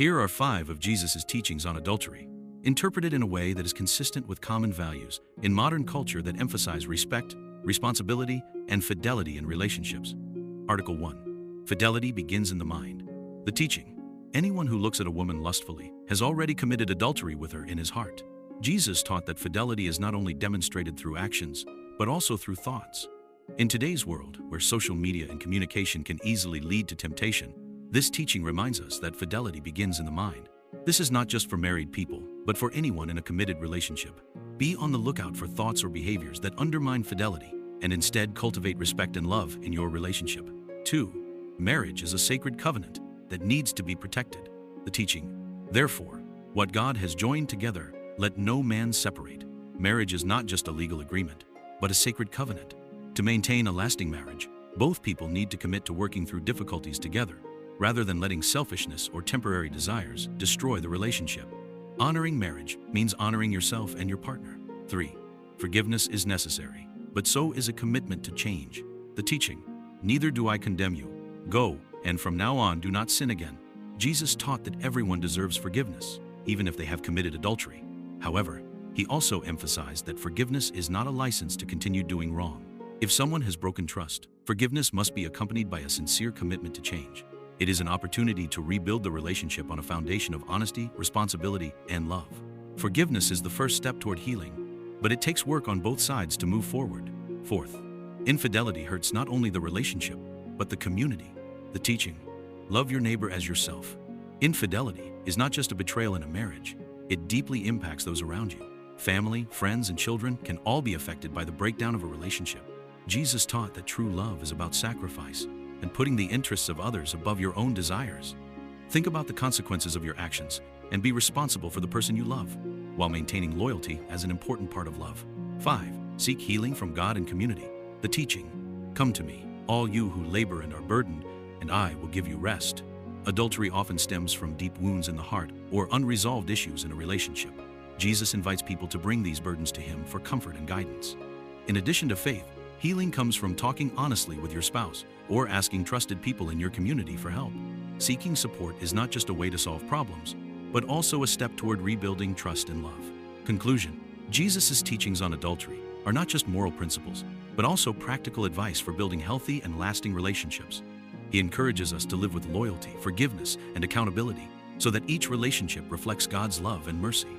Here are 5 of Jesus' teachings on adultery, interpreted in a way that is consistent with common values in modern culture that emphasize respect, responsibility, and fidelity in relationships. Article 1. Fidelity begins in the mind. The teaching: anyone who looks at a woman lustfully has already committed adultery with her in his heart. Jesus taught that fidelity is not only demonstrated through actions, but also through thoughts. In today's world, where social media and communication can easily lead to temptation, this teaching reminds us that fidelity begins in the mind. This is not just for married people, but for anyone in a committed relationship. Be on the lookout for thoughts or behaviors that undermine fidelity, and instead cultivate respect and love in your relationship. 2. Marriage is a sacred covenant that needs to be protected. The teaching: therefore, what God has joined together, let no man separate. Marriage is not just a legal agreement, but a sacred covenant. To maintain a lasting marriage, both people need to commit to working through difficulties together, rather than letting selfishness or temporary desires destroy the relationship. Honoring marriage means honoring yourself and your partner. 3. Forgiveness is necessary, but so is a commitment to change. The teaching: neither do I condemn you. Go, and from now on do not sin again. Jesus taught that everyone deserves forgiveness, even if they have committed adultery. However, he also emphasized that forgiveness is not a license to continue doing wrong. If someone has broken trust, forgiveness must be accompanied by a sincere commitment to change. It is an opportunity to rebuild the relationship on a foundation of honesty, responsibility, and love. Forgiveness is the first step toward healing, but it takes work on both sides to move forward. 4th, infidelity hurts not only the relationship, but the community. The teaching: love your neighbor as yourself. Infidelity is not just a betrayal in a marriage, it deeply impacts those around you. Family, friends, and children can all be affected by the breakdown of a relationship. Jesus taught that true love is about sacrifice and putting the interests of others above your own desires. Think about the consequences of your actions and be responsible for the person you love, while maintaining loyalty as an important part of love. 5. Seek healing from God and community. The teaching: come to me, all you who labor and are burdened, and I will give you rest. Adultery often stems from deep wounds in the heart or unresolved issues in a relationship. Jesus invites people to bring these burdens to him for comfort and guidance. In addition to faith, healing comes from talking honestly with your spouse or asking trusted people in your community for help. Seeking support is not just a way to solve problems, but also a step toward rebuilding trust and love. Conclusion: Jesus' teachings on adultery are not just moral principles, but also practical advice for building healthy and lasting relationships. He encourages us to live with loyalty, forgiveness, and accountability, so that each relationship reflects God's love and mercy.